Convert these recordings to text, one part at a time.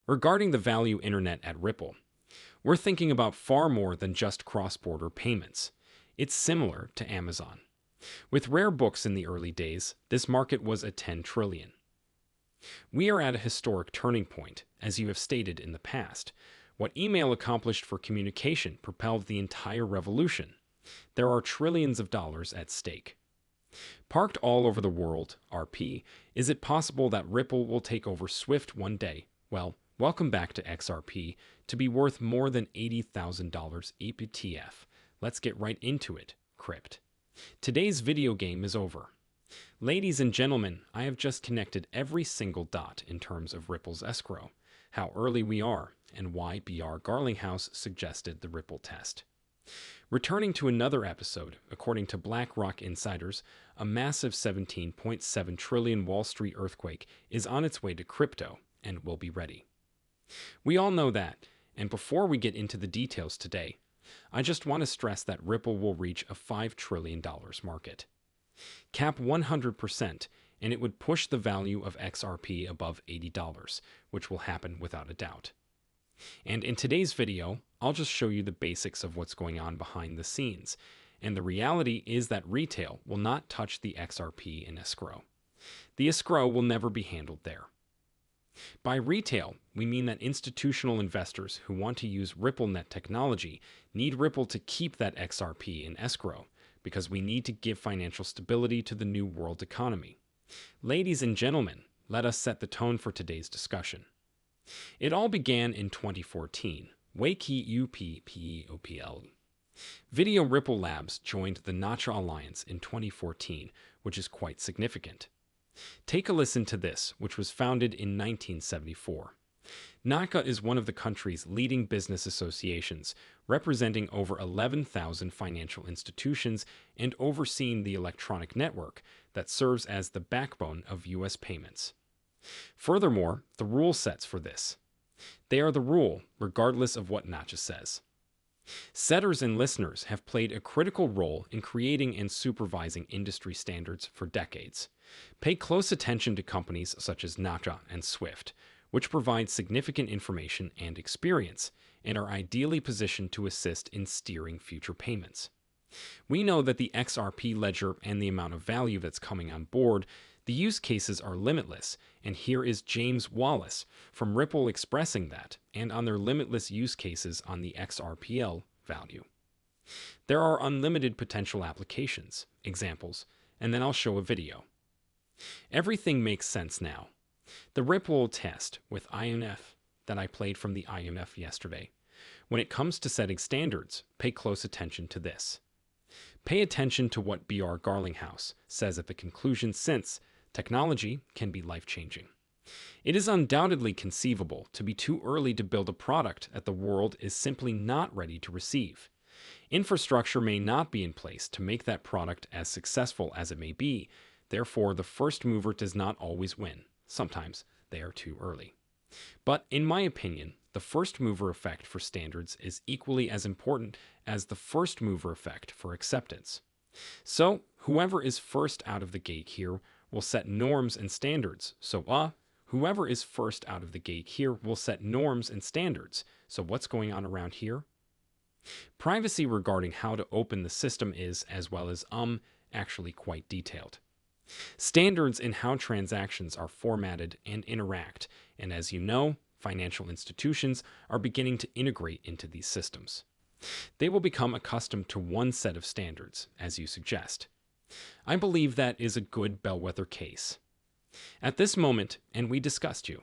Regarding the value internet at Ripple, we're thinking about far more than just cross-border payments. It's similar to Amazon. With rare books in the early days, this market was a 10 trillion. We are at a historic turning point, as you have stated in the past. What email accomplished for communication propelled the entire revolution. There are trillions of dollars at stake. Parked all over the world, RP, is it possible that Ripple will take over Swift one day? Well, welcome back to XRP, to be worth more than $80,000 ETF. Let's get right into it, Crypt. Today's video game is over. Ladies and gentlemen, I have just connected every single dot in terms of Ripple's escrow, how early we are, and why garlinghouse suggested the Ripple test. Returning to another episode, according to BlackRock insiders, a massive 17.7 trillion Wall Street earthquake is on its way to crypto and will be ready. We all know that, and before we get into the details today, I just want to stress that Ripple will reach a $5 trillion market. Cap 100%, and it would push the value of XRP above $80, which will happen without a doubt. And in today's video, I'll just show you the basics of what's going on behind the scenes, and the reality is that retail will not touch the XRP in escrow. The escrow will never be handled there. By retail, we mean that institutional investors who want to use RippleNet technology need Ripple to keep that XRP in escrow, because we need to give financial stability to the new world economy. Ladies and gentlemen, let us set the tone for today's discussion. It all began in 2014. UPPEOPL. Video Ripple Labs joined the Nacha Alliance in 2014, which is quite significant. Take a listen to this, which was founded in 1974. NACA is one of the country's leading business associations, representing over 11,000 financial institutions and overseeing the electronic network that serves as the backbone of U.S. payments. Furthermore, the rule sets for this. They are the rule, regardless of what NACA says. Setters and listeners have played a critical role in creating and supervising industry standards for decades. Pay close attention to companies such as NACA and Swift, which provide significant information and experience, and are ideally positioned to assist in steering future payments. We know that the XRP ledger and the amount of value that's coming on board, the use cases are limitless, and here is James Wallace from Ripple expressing that, and on their limitless use cases on the XRPL value. There are unlimited potential applications, examples, and then I'll show a video. Everything makes sense now. The Ripple test with IMF that I played from the IMF yesterday. When it comes to setting standards, pay close attention to this. Pay attention to what garlinghouse says at the conclusion, since technology can be life-changing. It is undoubtedly conceivable to be too early to build a product that the world is simply not ready to receive. Infrastructure may not be in place to make that product as successful as it may be. Therefore, the first mover does not always win. Sometimes they are too early. But in my opinion, the first mover effect for standards is equally as important as the first mover effect for acceptance. So, whoever is first out of the gate here will set norms and standards. Whoever is first out of the gate here will set norms and standards. So what's going on around here? Privacy regarding how to open the system is, as well as actually quite detailed. Standards in how transactions are formatted and interact, and as you know, financial institutions are beginning to integrate into these systems. They will become accustomed to one set of standards, as you suggest. I believe that is a good bellwether case. At this moment, and we discussed you.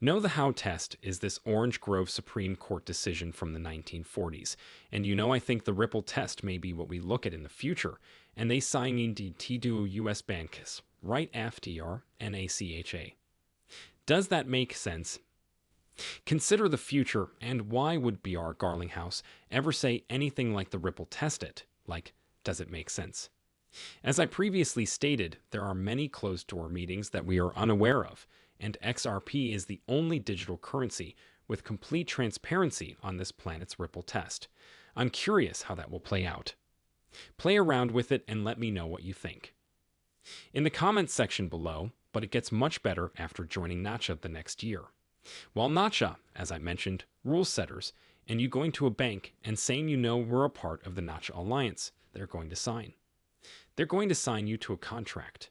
Know the how test is this Orange Grove Supreme Court decision from the 1940s, and you know I think the Ripple test may be what we look at in the future, and they signing the T2 US Banks, right after NACHA. Does that make sense? Consider the future, and why would garlinghouse ever say anything like the Ripple test it? Like, does it make sense? As I previously stated, there are many closed-door meetings that we are unaware of, and XRP is the only digital currency with complete transparency on this planet's Ripple test. I'm curious how that will play out. Play around with it and let me know what you think. In the comments section below, but it gets much better after joining Nacha the next year. While Nacha, as I mentioned, rule setters, and you going to a bank and saying you know we're a part of the Nacha alliance, they're going to sign. They're going to sign you to a contract.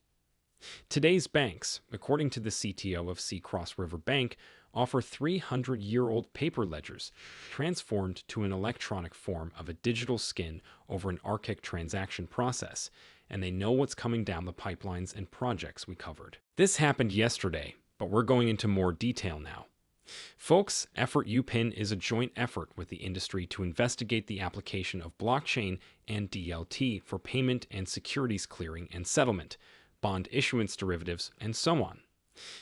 Today's banks, according to the CTO of Sea Cross River Bank, offer 300-year-old paper ledgers transformed to an electronic form of a digital skin over an archaic transaction process, and they know what's coming down the pipelines and projects we covered. This happened yesterday, but we're going into more detail now. Folks, Effort UPIN is a joint effort with the industry to investigate the application of blockchain and DLT for payment and securities clearing and settlement, bond issuance derivatives, and so on.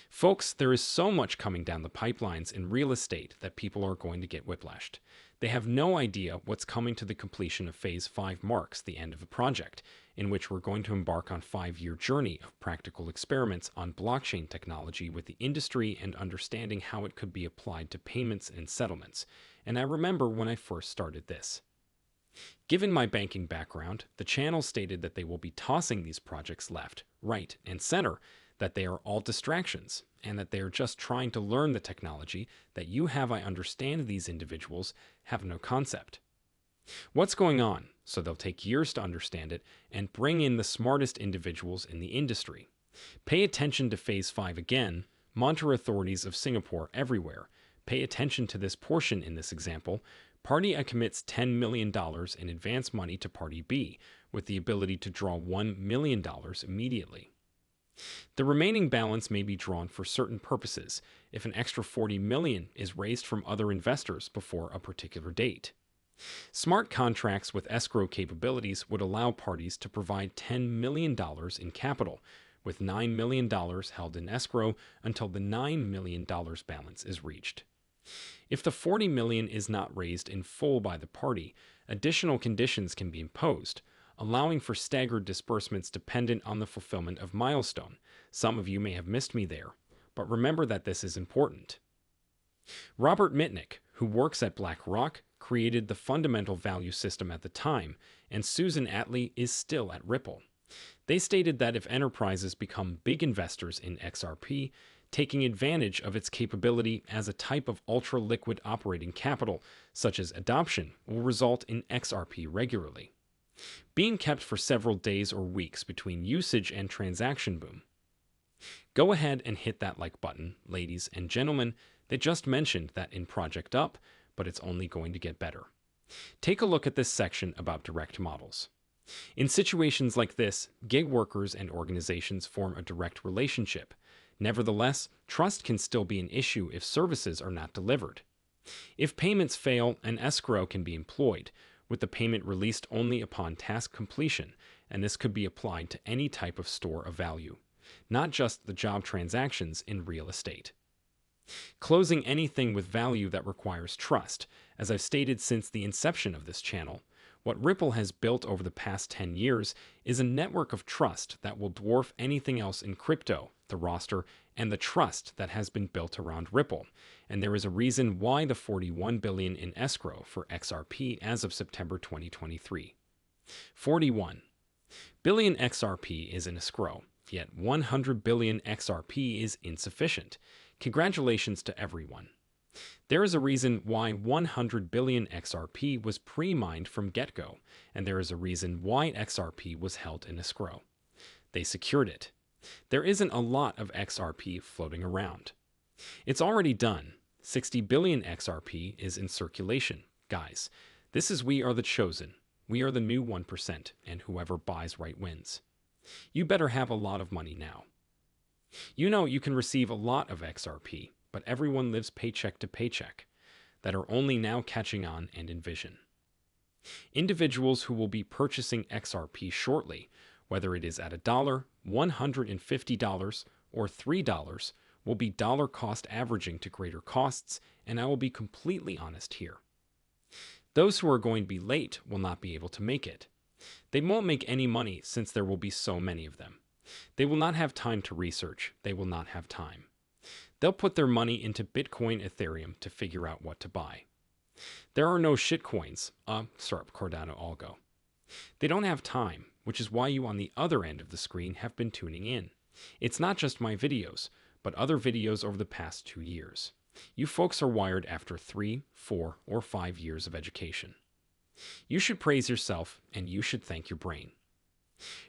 Folks, there is so much coming down the pipelines in real estate that people are going to get whiplashed. They have no idea what's coming to the completion of Phase 5 marks the end of the project, in which we're going to embark on a 5-year journey of practical experiments on blockchain technology with the industry and understanding how it could be applied to payments and settlements. And I remember when I first started this. Given my banking background, the channel stated that they will be tossing these projects left, right, and center, that they are all distractions, and that they are just trying to learn the technology that you have. I understand these individuals have no concept. What's going on? So they'll take years to understand it and bring in the smartest individuals in the industry. Pay attention to Phase 5 again. Monitor authorities of Singapore everywhere. Pay attention to this portion in this example. Party A commits $10 million in advance money to Party B with the ability to draw $1 million immediately. The remaining balance may be drawn for certain purposes if an extra $40 million is raised from other investors before a particular date. Smart contracts with escrow capabilities would allow parties to provide $10 million in capital, with $9 million held in escrow until the $9 million balance is reached. If the $40 million is not raised in full by the party, additional conditions can be imposed, allowing for staggered disbursements dependent on the fulfillment of milestone. Some of you may have missed me there, but remember that this is important. Robert Mitnick, who works at BlackRock, created the fundamental value system at the time, and Susan Atley is still at Ripple. They stated that if enterprises become big investors in XRP, taking advantage of its capability as a type of ultra-liquid operating capital, such as adoption, will result in XRP regularly being kept for several days or weeks between usage and transaction boom. Go ahead and hit that like button, ladies and gentlemen. They just mentioned that in Project Up, but it's only going to get better. Take a look at this section about direct models. In situations like this, gig workers and organizations form a direct relationship. Nevertheless, trust can still be an issue if services are not delivered. If payments fail, an escrow can be employed, with the payment released only upon task completion, and this could be applied to any type of store of value, not just the job transactions in real estate. Closing anything with value that requires trust, as I've stated since the inception of this channel. What Ripple has built over the past 10 years is a network of trust that will dwarf anything else in crypto, the roster, and the trust that has been built around Ripple. And there is a reason why the $41 billion in escrow for XRP as of September 2023. 41 billion XRP is in escrow, yet 100 billion XRP is insufficient. Congratulations to everyone. There is a reason why 100 billion XRP was pre-mined from get-go, and there is a reason why XRP was held in escrow. They secured it. There isn't a lot of XRP floating around. It's already done. 60 billion XRP is in circulation. Guys, this is we are the chosen. We are the new 1%, and whoever buys right wins. You better have a lot of money now. You know you can receive a lot of XRP, but everyone lives paycheck to paycheck, that are only now catching on and envision. Individuals who will be purchasing XRP shortly, whether it is at $1, $150, or $3, will be dollar cost averaging to greater costs, and I will be completely honest here. Those who are going to be late will not be able to make it. They won't make any money since there will be so many of them. They will not have time to research. They will not have time. They'll put their money into Bitcoin, Ethereum to figure out what to buy. There are no shitcoins, Cardano Algo. They don't have time, which is why you on the other end of the screen have been tuning in. It's not just my videos, but other videos over the past 2 years. You folks are wired after 3, 4, or 5 years of education. You should praise yourself, and you should thank your brain.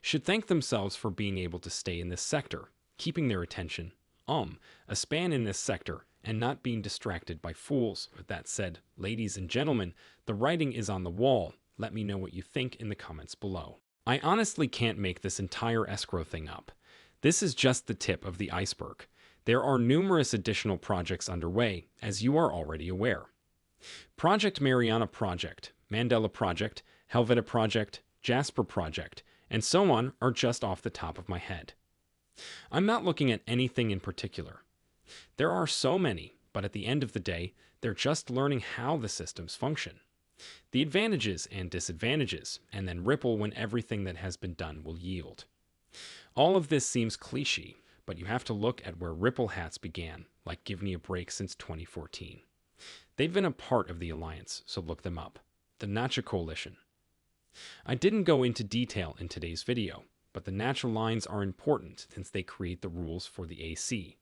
Should thank themselves for being able to stay in this sector, keeping their attention, a span in this sector, and not being distracted by fools. With that said, ladies and gentlemen, the writing is on the wall. Let me know what you think in the comments below. I honestly can't make this entire escrow thing up. This is just the tip of the iceberg. There are numerous additional projects underway, as you are already aware. Project Mariana Project, Mandela Project, Helveta Project, Jasper Project, and so on are just off the top of my head. I'm not looking at anything in particular. There are so many, but at the end of the day, they're just learning how the systems function, the advantages and disadvantages, and then ripple when everything that has been done will yield. All of this seems cliche, but you have to look at where Ripple hats began, like Give Me a Break since 2014. They've been a part of the alliance, so look them up. The Nacha Coalition. I didn't go into detail in today's video, but the natural lines are important since they create the rules for the AC.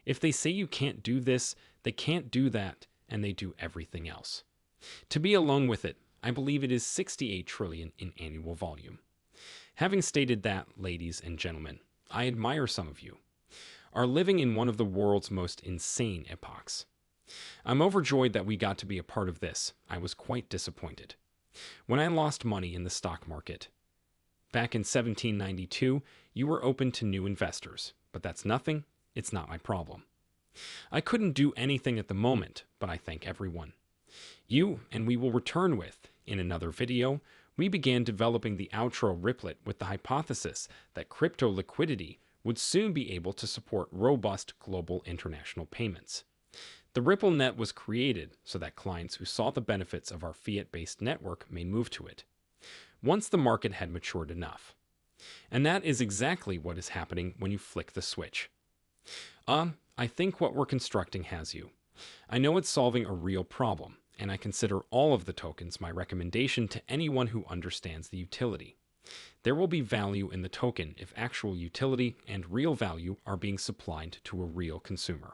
If they say you can't do this, they can't do that, and they do everything else. To be alone with it, I believe it is 68 trillion in annual volume. Having stated that, ladies and gentlemen, I admire some of you, are living in one of the world's most insane epochs. I'm overjoyed that we got to be a part of this. I was quite disappointed when I lost money in the stock market. Back in 1792, you were open to new investors, but that's nothing. It's not my problem. I couldn't do anything at the moment, but I thank everyone. You and we will return with, in another video, we began developing the outro Riplet with the hypothesis that crypto liquidity would soon be able to support robust global international payments. The Ripple Net was created so that clients who saw the benefits of our fiat-based network may move to it, once the market had matured enough. And that is exactly what is happening when you flick the switch. I think what we're constructing has you. I know it's solving a real problem, and I consider all of the tokens my recommendation to anyone who understands the utility. There will be value in the token if actual utility and real value are being supplied to a real consumer.